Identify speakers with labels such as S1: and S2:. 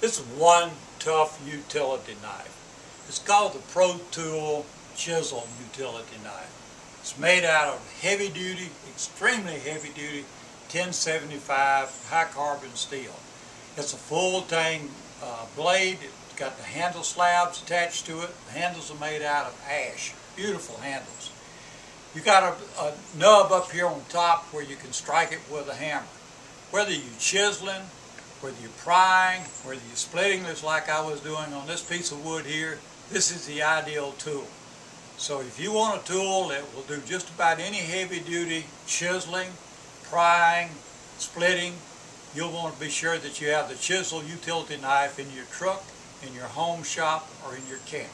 S1: This is one tough utility knife. It's called the Pro Tool Chisel utility knife. It's made out of heavy duty, extremely heavy duty 1075 high carbon steel. It's a full tang blade. It's got the handle slabs attached to it. The handles are made out of ash. Beautiful handles. You got a nub up here on top where you can strike it with a hammer. Whether you're chiseling, whether you're prying, whether you're splitting this like I was doing on this piece of wood here, this is the ideal tool. So if you want a tool that will do just about any heavy duty chiseling, prying, splitting, you'll want to be sure that you have the chisel utility knife in your truck, in your home shop, or in your camp.